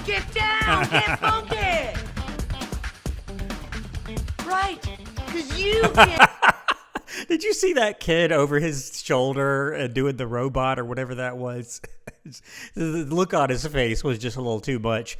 Get down! Get funky! Right, because you can't... Did you see that kid over his shoulder doing the robot or whatever that was? The look on his face was just a little too much.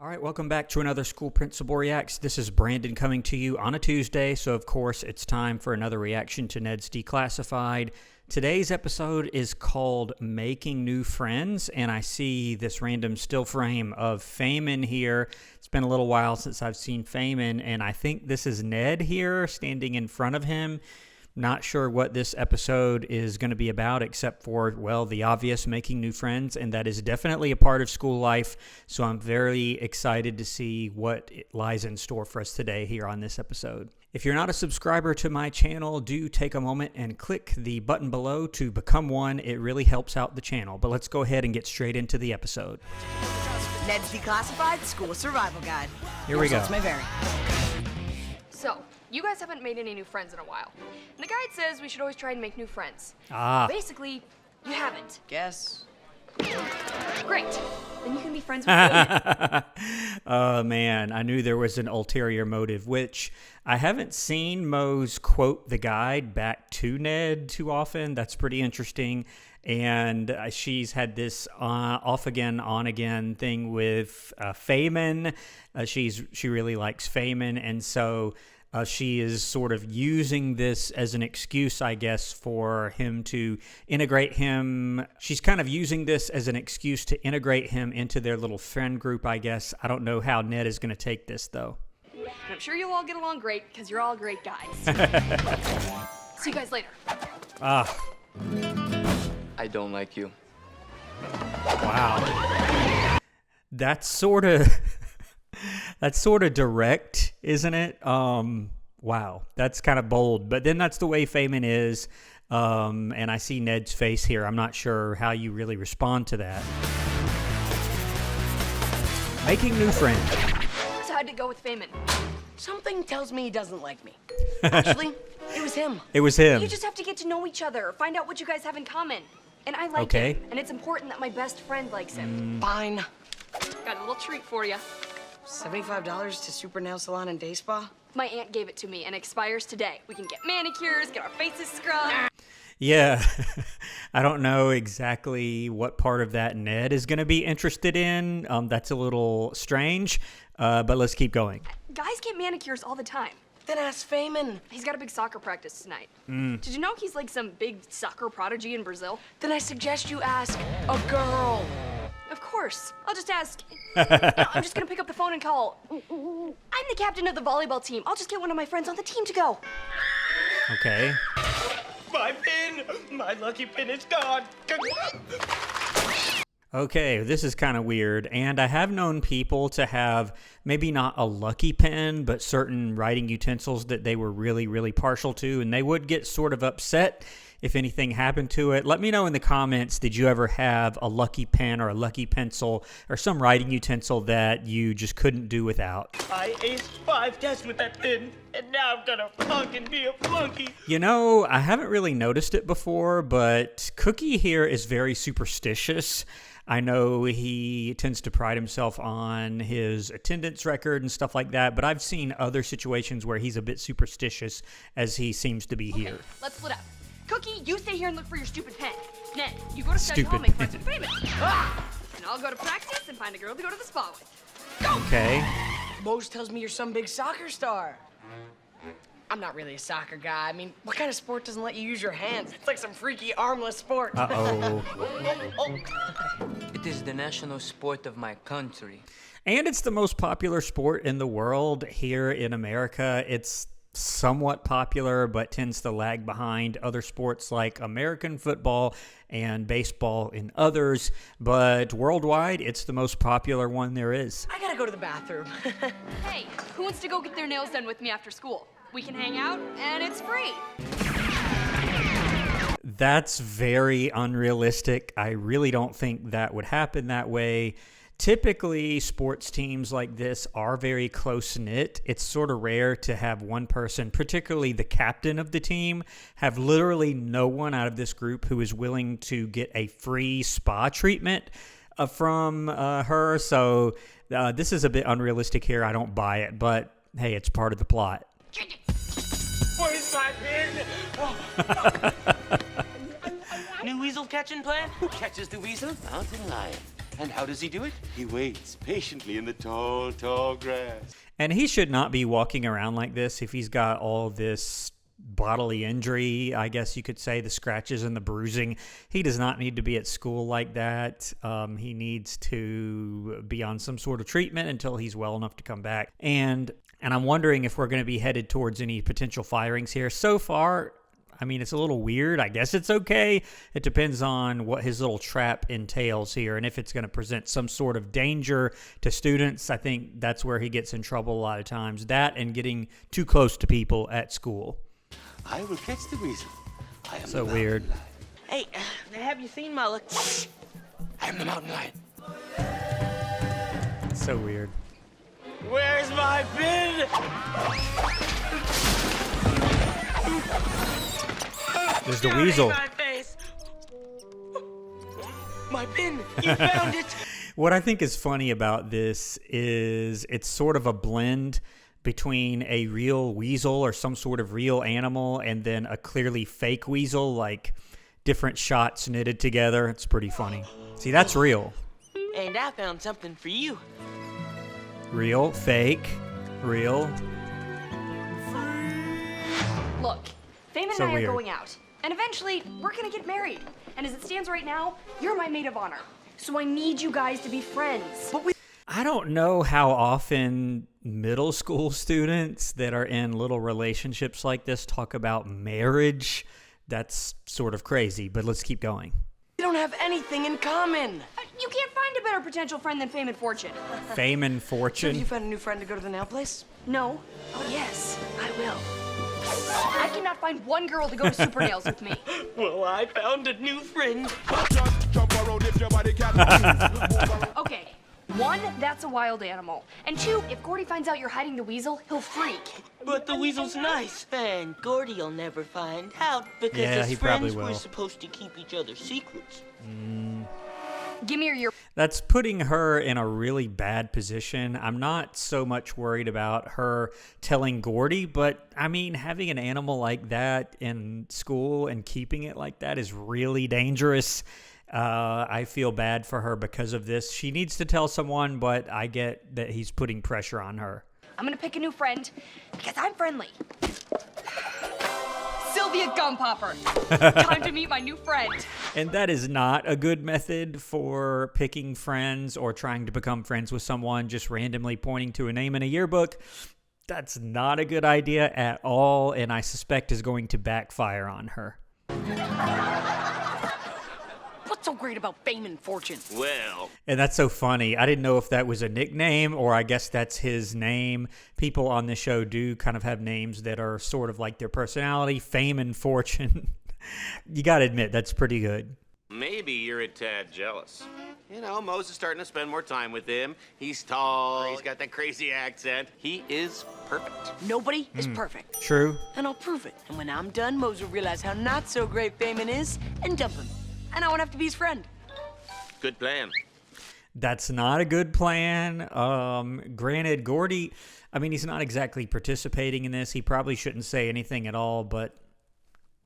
All right, welcome back to another School Principal Reacts. This is Brandon coming to you on a Tuesday, so of course it's time for another reaction to Ned's Declassified. Today's episode is called Making New Friends, and I see this random still frame of Feynman here. It's been a little while since I've seen Feynman, and I think this is Ned here standing in front of him. Not sure what this episode is going to be about except for, well, the obvious, making new friends, and that is definitely a part of school life, so I'm very excited to see what lies in store for us today here on this episode. If you're not a subscriber to my channel, do take a moment and click the button below to become one. It really helps out the channel, but let's go ahead and get straight into the episode. Ned's Declassified School Survival Guide. Here we go. That's my variant. So, you guys haven't made any new friends in a while. And the guide says we should always try and make new friends. Basically, you haven't. Guess. Great. Then you can be friends with me. Oh, man. I knew there was an ulterior motive, which I haven't seen Mose quote the guide back to Ned too often. That's pretty interesting. And she's had this off again, on again thing with Feynman. She really likes Feynman, and so she is sort of using this as an excuse, I guess, for him to integrate him. She's kind of using this as an excuse to integrate him into their little friend group, I guess. I don't know how Ned is going to take this, though. I'm sure you'll all get along great, because you're all great guys. See you guys later. I don't like you. Wow. That's sort of direct, isn't it? Wow, that's kind of bold. But then that's the way Feynman is. And I see Ned's face here. I'm not sure how you really respond to that. Making new friends. So how'd it go with Feynman? Something tells me he doesn't like me. Actually, it was him. It was him. You just have to get to know each other, find out what you guys have in common. And I like Okay. him, and it's important that my best friend likes him. Fine. Got a little treat for you. $75 to Super Nail Salon and Day Spa? My aunt gave it to me, and it expires today. We can get manicures, get our faces scrubbed. Yeah, I don't know exactly what part of that Ned is going to be interested in. That's a little strange, but let's keep going. Guys get manicures all the time. Then ask Feynman. He's got a big soccer practice tonight. Did you know he's like some big soccer prodigy in Brazil? Then I suggest you ask a girl. Of course. I'll just ask. I'm just gonna pick up the phone and call. I'm the captain of the volleyball team. I'll just get one of my friends on the team to go. Okay. My pin! My lucky pin is gone! Okay, this is kind of weird, and I have known people to have maybe not a lucky pen, but certain writing utensils that they were really, really partial to, and they would get sort of upset if anything happened to it. Let me know in the comments, did you ever have a lucky pen or a lucky pencil or some writing utensil that you just couldn't do without? I aced 5 tests with that pin, and now I'm gonna fucking be a flunky. You know, I haven't really noticed it before, but Cookie here is very superstitious. I know he tends to pride himself on his attendance record and stuff like that, but I've seen other situations where he's a bit superstitious, as he seems to be here. Let's split up. Cookie, you stay here and look for your stupid pen. Ned, you go to study hall Stupid and make friends with Feynman. And I'll go to practice and find a girl to go to the spa with. Go! Okay. Mose tells me you're some big soccer star. I'm not really a soccer guy. I mean, what kind of sport doesn't let you use your hands? It's like some freaky armless sport. Uh-oh. It is the national sport of my country. And it's the most popular sport in the world here in America. It's somewhat popular, but tends to lag behind other sports like American football and baseball and others. But worldwide, it's the most popular one there is. I gotta go to the bathroom. Hey, who wants to go get their nails done with me after school? We can hang out, and it's free. That's very unrealistic. I really don't think that would happen that way. Typically, sports teams like this are very close-knit. It's sort of rare to have one person, particularly the captain of the team, have literally no one out of this group who is willing to get a free spa treatment from her. So this is a bit unrealistic here. I don't buy it, but hey, it's part of the plot. Where's my bin? New weasel catching plan? Who catches the weasel? Mountain lion. And how does he do it? He waits patiently in the tall, tall grass. And he should not be walking around like this if he's got all this bodily injury, I guess you could say, the scratches and the bruising. He does not need to be at school like that. He needs to be on some sort of treatment until he's well enough to come back. And I'm wondering if we're going to be headed towards any potential firings here. So far, I mean, it's a little weird. I guess it's okay. It depends on what his little trap entails here and if it's going to present some sort of danger to students. I think that's where he gets in trouble a lot of times. That and getting too close to people at school. I will catch the weasel. I am So the weird. mountain lion. Hey, have you seen my look? I am the mountain lion. So weird. Where's my bin? There's the You're in weasel. my face. My bin. You found it. What I think is funny about this is it's sort of a blend between a real weasel or some sort of real animal and then a clearly fake weasel, like different shots knitted together. It's pretty funny. See, that's real. And I found something for you. Real, fake, real. Look, Fame and So I weird. are going out. And eventually, we're gonna get married. And as it stands right now, you're my maid of honor. So I need you guys to be friends. I don't know how often middle school students that are in little relationships like this talk about marriage. That's sort of crazy, but let's keep going. We don't have anything in common. You can't find a better potential friend than Fame and Fortune. Fame and So have fortune. you found a new friend to go to the nail place? No. Oh, yes, I will. I cannot find one girl to go to Super Nails with me. Well, I found a new friend. Okay. 1, that's a wild animal. And 2, if Gordy finds out you're hiding the weasel, he'll freak. But the weasel's nice. And Gordy'll never find out because Yeah, he as probably friends, we're will. supposed to keep each other's secrets. Give me your ear. That's putting her in a really bad position. I'm not so much worried about her telling Gordy, but I mean, having an animal like that in school and keeping it like that is really dangerous. I feel bad for her because of this. She needs to tell someone, but I get that he's putting pressure on her. I'm gonna pick a new friend because I'm friendly. Sylvia Gumpopper. Time to meet my new friend. And that is not a good method for picking friends or trying to become friends with someone, just randomly pointing to a name in a yearbook. That's not a good idea at all, and I suspect is going to backfire on her. What's so great about Fame and Fortune? Well, And that's so funny. I didn't know if that was a nickname or I guess that's his name. People on the show do kind of have names that are sort of like their personality. Fame and Fortune. You got to admit, that's pretty good. Maybe you're a tad jealous. You know, Mose is starting to spend more time with him. He's tall, he's got that crazy accent. He is perfect. Nobody is perfect. True. And I'll prove it. And when I'm done, Mose will realize how not so great Feynman is and dump him. And I won't have to be his friend. Good plan. That's not a good plan. Granted, Gordy, I mean, he's not exactly participating in this. He probably shouldn't say anything at all, but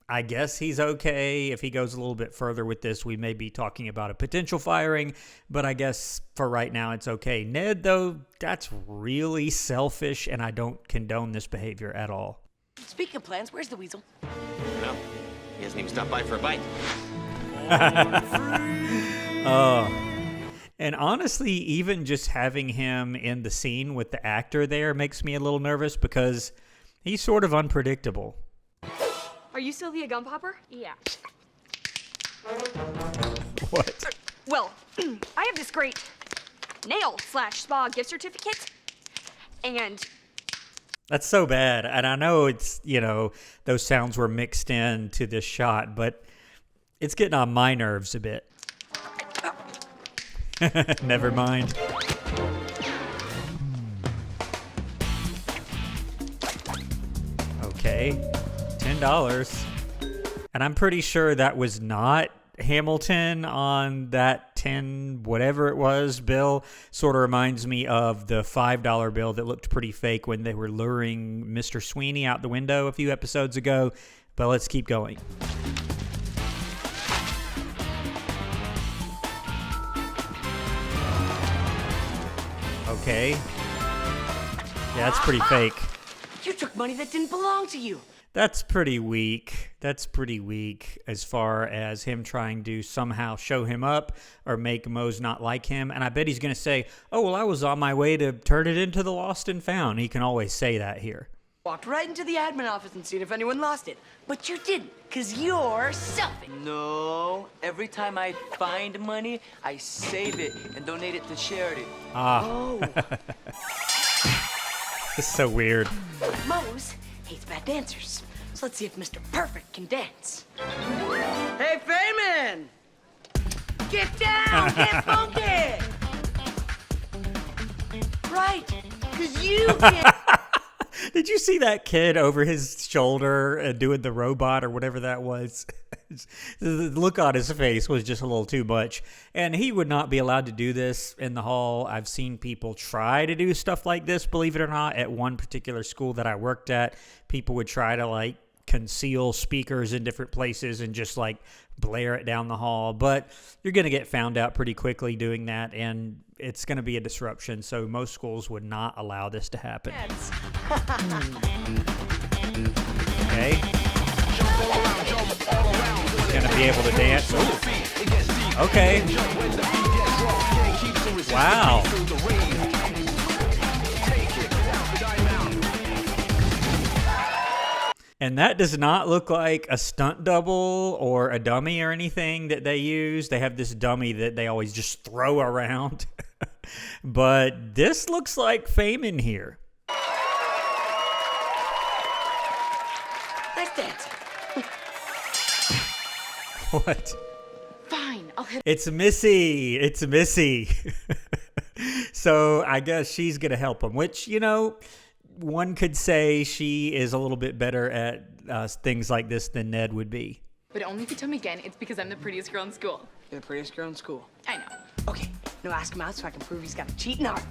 I guess he's okay. If he goes a little bit further with this, we may be talking about a potential firing, but I guess for right now, it's okay. Ned, though, that's really selfish, and I don't condone this behavior at all. Speaking of plans, where's the weasel? No, he hasn't even stopped by for a bite. And honestly, even just having him in the scene with the actor there makes me a little nervous because he's sort of unpredictable. Are you Sylvia Gumpopper? Yeah. What? Well, I have this great nail/spa gift certificate. And That's so bad. And I know it's, you know, those sounds were mixed in to this shot, but it's getting on my nerves a bit. Never mind. Okay, $10. And I'm pretty sure that was not Hamilton on that 10 whatever it was bill. Sort of reminds me of the $5 bill that looked pretty fake when they were luring Mr. Sweeney out the window a few episodes ago. But let's keep going. Okay. Yeah, that's pretty fake. You took money that didn't belong to you. That's pretty weak. That's pretty weak as far as him trying to somehow show him up or make Mose not like him. And I bet he's going to say, oh, well, I was on my way to turn it into the lost and found. He can always say that here. Walked right into the admin office and seen if anyone lost it. But you didn't, because you're selfish. No, every time I find money, I save it and donate it to charity. Oh. It's so weird. Mose hates bad dancers. So let's see if Mr. Perfect can dance. Hey, Feynman! Get down! Get funky! Right, because you can't... Did you see that kid over his shoulder doing the robot or whatever that was? The look on his face was just a little too much. And he would not be allowed to do this in the hall. I've seen people try to do stuff like this, believe it or not. At one particular school that I worked at, people would try to like conceal speakers in different places and just like blare it down the hall. But you're going to get found out pretty quickly doing that, and it's going to be a disruption. So most schools would not allow this to happen. Okay. Going to be able to dance. Ooh. Okay. Wow. And that does not look like a stunt double or a dummy or anything that they use. They have this dummy that they always just throw around. But this looks like Feynman here. Nice dancing. What? Fine, I'll hit. It's Missy. It's Missy. So I guess she's going to help him, which, you know, one could say she is a little bit better at things like this than Ned would be. But only if you tell me again it's because I'm the prettiest girl in school. You're the prettiest girl in school. I know. Okay, now ask him out so I can prove he's got a cheating heart.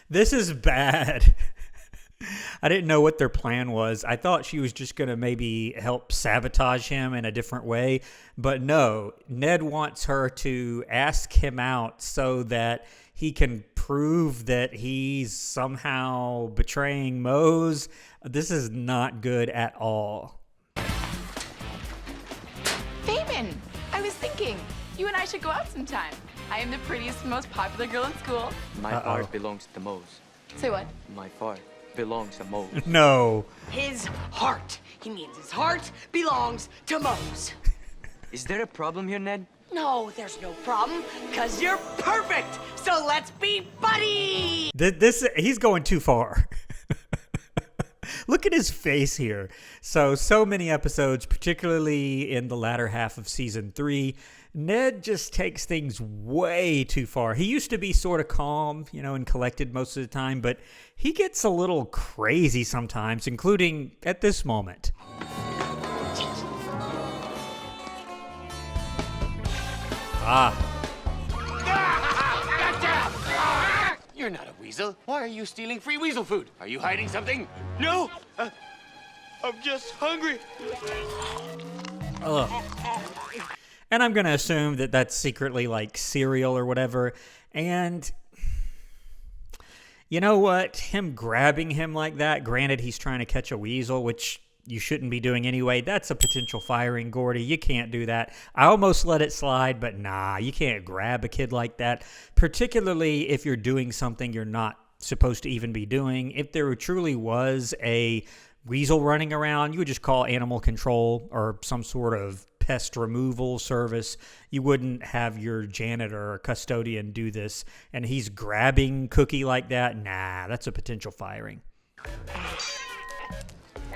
This is bad. I didn't know what their plan was. I thought she was just going to maybe help sabotage him in a different way. But no, Ned wants her to ask him out so that he can prove that he's somehow betraying Mose. This is not good at all. Feynman, I was thinking, you and I should go out sometime. I am the prettiest and most popular girl in school. My heart belongs to Mose. Say what? My heart belongs to Mose. No. His heart. He means his heart belongs to Mose. Is there a problem here, Ned? No, there's no problem, because you're perfect. So let's be buddies. He's going too far. Look at his face here. So many episodes, particularly in the latter half of season 3, Ned just takes things way too far. He used to be sort of calm, you know, and collected most of the time, but he gets a little crazy sometimes, including at this moment. You're not a weasel. Why are you stealing free weasel food? Are you hiding something? No, I'm just hungry. Ugh. And I'm going to assume that that's secretly like cereal or whatever. And you know what? Him grabbing him like that, granted he's trying to catch a weasel, which you shouldn't be doing anyway. That's a potential firing, Gordy. You can't do that. I almost let it slide, but nah, you can't grab a kid like that, particularly if you're doing something you're not supposed to even be doing. If there truly was a weasel running around, you would just call animal control or some sort of pest removal service. You wouldn't have your janitor or custodian do this, and he's grabbing Cookie like that. Nah, that's a potential firing.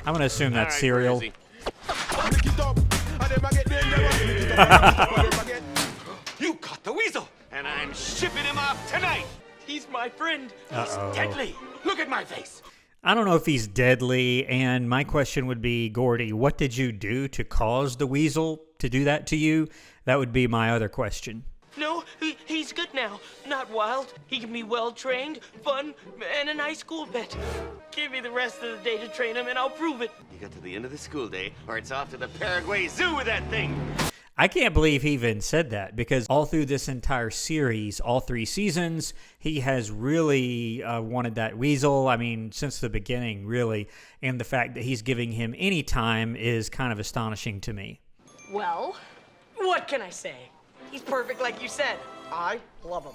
I'm going to assume that's cereal. You caught the weasel, and I'm shipping him off tonight. He's my friend. He's deadly. Look at my face. I don't know if he's deadly, and my question would be, Gordy, what did you do to cause the weasel to do that to you? That would be my other question. No, he's good now. Not wild. He can be well-trained, fun, and a nice school pet. Give me the rest of the day to train him, and I'll prove it. You got to the end of the school day, or it's off to the Paraguay Zoo with that thing. I can't believe he even said that, because all through this entire series, all 3 seasons, he has really wanted that weasel. I mean, since the beginning, really. And the fact that he's giving him any time is kind of astonishing to me. Well, what can I say? He's perfect like you said. I love him.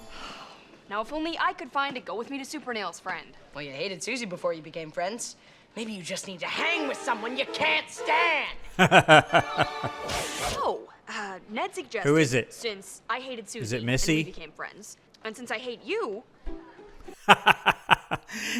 Now, if only I could find a go-with-me to Super Nails friend. Well, you hated Susie before you became friends. Maybe you just need to hang with someone you can't stand. So, Ned suggested... Who is it? Since I hated Susie Is it Missy? and we became friends, and since I hate you...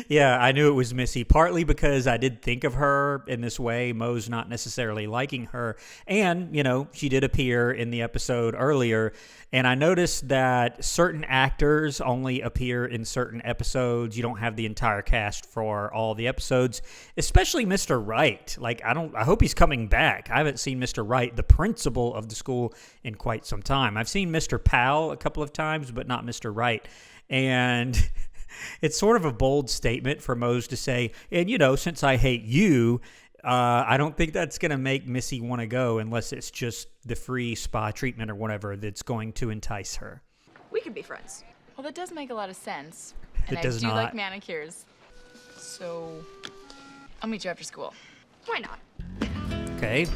Yeah, I knew it was Missy, partly because I did think of her in this way, Moe's not necessarily liking her, and, you know, she did appear in the episode earlier, and I noticed that certain actors only appear in certain episodes. You don't have the entire cast for all the episodes, especially Mr. Wright. Like, I hope he's coming back. I haven't seen Mr. Wright, the principal of the school, in quite some time. I've seen Mr. Powell a couple of times, but not Mr. Wright, and... It's sort of a bold statement for Mose to say, and, you know, since I hate you, I don't think that's going to make Missy want to go unless it's just the free spa treatment or whatever that's going to entice her. We could be friends. Well, that does make a lot of sense. It And does I do not. like manicures. So, I'll meet you after school. Why not? Okay.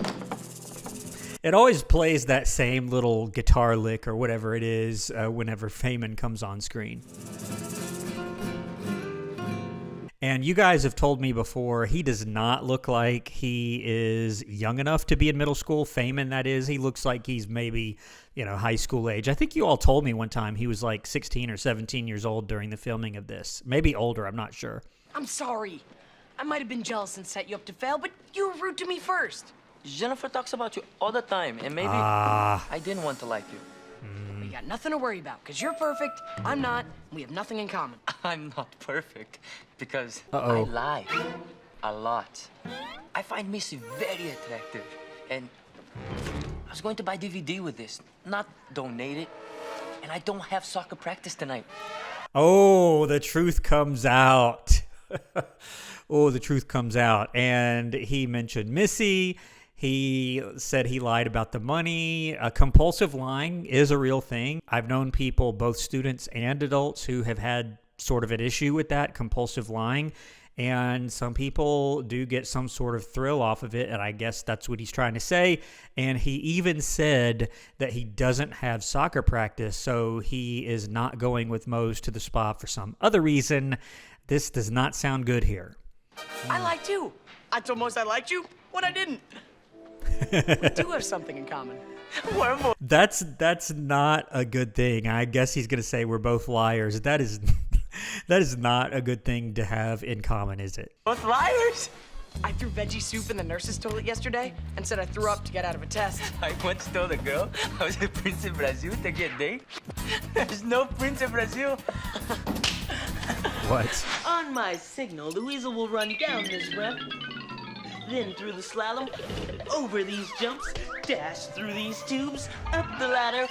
It always plays that same little guitar lick or whatever it is whenever Feynman comes on screen. And you guys have told me before, he does not look like he is young enough to be in middle school. Feynman, that is. He looks like he's maybe, you know, high school age. I think you all told me one time he was like 16 or 17 years old during the filming of this. Maybe older, I'm not sure. I'm sorry. I might have been jealous and set you up to fail, but you were rude to me first. Jennifer talks about you all the time, and maybe Ah. I didn't want to like you. We got nothing to worry about, because you're perfect, I'm not, and we have nothing in common. I'm not perfect because Uh-oh. I lie a lot. I find Missy very attractive, and I was going to buy DVD with this, not donate it. And I don't have soccer practice tonight. Oh, the truth comes out. Oh, the truth comes out. And he mentioned Missy. He said he lied about the money. Compulsive lying is a real thing. I've known people, both students and adults, who have had sort of an issue with that, compulsive lying. And some people do get some sort of thrill off of it, and I guess that's what he's trying to say. And he even said that he doesn't have soccer practice, so he is not going with Mose to the spa for some other reason. This does not sound good here. I liked you. I told Mose I liked you when I didn't. We do have something in common. We're more. That's not a good thing. I guess he's going to say we're both liars. That is not a good thing to have in common, is it? Both liars? I threw veggie soup in the nurse's toilet yesterday and said I threw up to get out of a test. I once told a girl I was a Prince of Brazil to get date. There's no Prince of Brazil. What? On my signal, the weasel will run down this ramp, then through the slalom, over these jumps, dash through these tubes, up the ladder.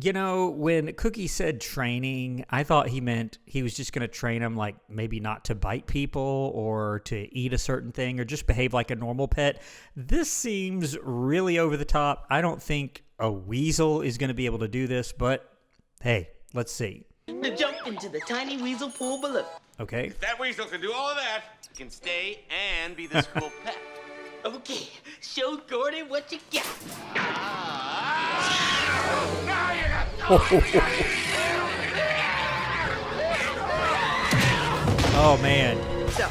You know, when Cookie said training, I thought he meant he was just going to train him, like, maybe not to bite people or to eat a certain thing or just behave like a normal pet. This seems really over the top. I don't think a weasel is going to be able to do this, but hey, let's see. To jump into the tiny weasel pool below. Okay. If that weasel can do all of that, he can stay and be the school pet. Okay, show Gordy what you got. Oh, man. So,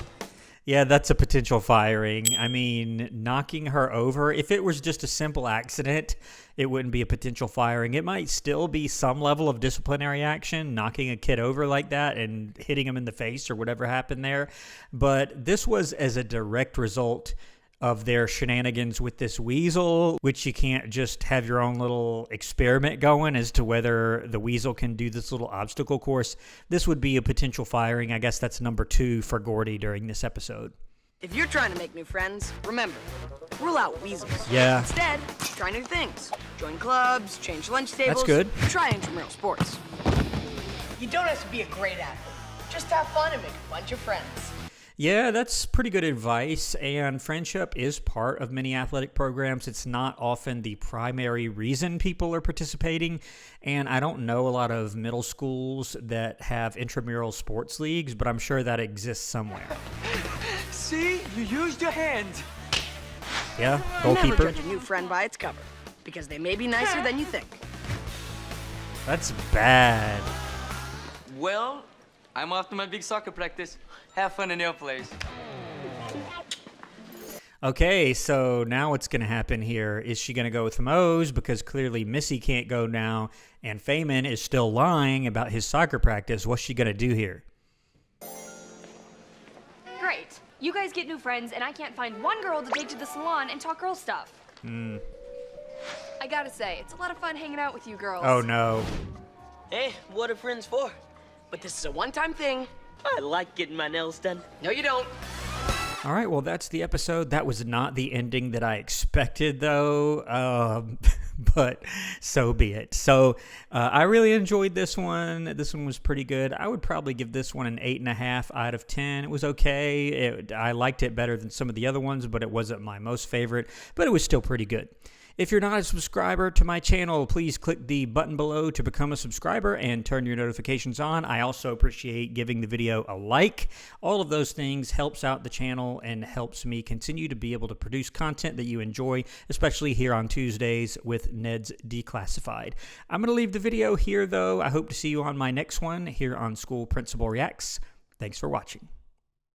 Yeah, that's a potential firing. I mean, knocking her over, if it was just a simple accident, it wouldn't be a potential firing. It might still be some level of disciplinary action, knocking a kid over like that and hitting him in the face or whatever happened there. But this was as a direct result of their shenanigans with this weasel, which you can't just have your own little experiment going as to whether the weasel can do this little obstacle course. This would be a potential firing. I guess that's number 2 for Gordy during this episode. If you're trying to make new friends, remember, rule out weasels. Yeah. Instead, try new things. Join clubs, change lunch tables. That's good. Try intramural sports. You don't have to be a great athlete. Just have fun and make a bunch of friends. Yeah, that's pretty good advice, and friendship is part of many athletic programs. It's not often the primary reason people are participating, and I don't know a lot of middle schools that have intramural sports leagues, but I'm sure that exists somewhere. See? You used your hand. Yeah, Never goalkeeper. judge a new friend by its cover, because they may be nicer than you think. That's bad. Well, I'm off to my big soccer practice. Have fun in your place. Okay, so now what's going to happen here? Is she going to go with Mose? Because clearly Missy can't go now, and Feynman is still lying about his soccer practice. What's she going to do here? Great. You guys get new friends, and I can't find one girl to take to the salon and talk girl stuff. I gotta say, it's a lot of fun hanging out with you girls. Oh, no. Hey, what are friends for? But this is a one-time thing. I like getting my nails done. No, you don't. All right, well, that's the episode. That was not the ending that I expected, though, but so be it. So I really enjoyed this one. This one was pretty good. I would probably give this one an 8.5 out of 10. It was okay. I liked it better than some of the other ones, but it wasn't my most favorite, but it was still pretty good. If you're not a subscriber to my channel, please click the button below to become a subscriber and turn your notifications on. I also appreciate giving the video a like. All of those things helps out the channel and helps me continue to be able to produce content that you enjoy, especially here on Tuesdays with Ned's Declassified. I'm going to leave the video here, though. I hope to see you on my next one here on School Principal Reacts. Thanks for watching.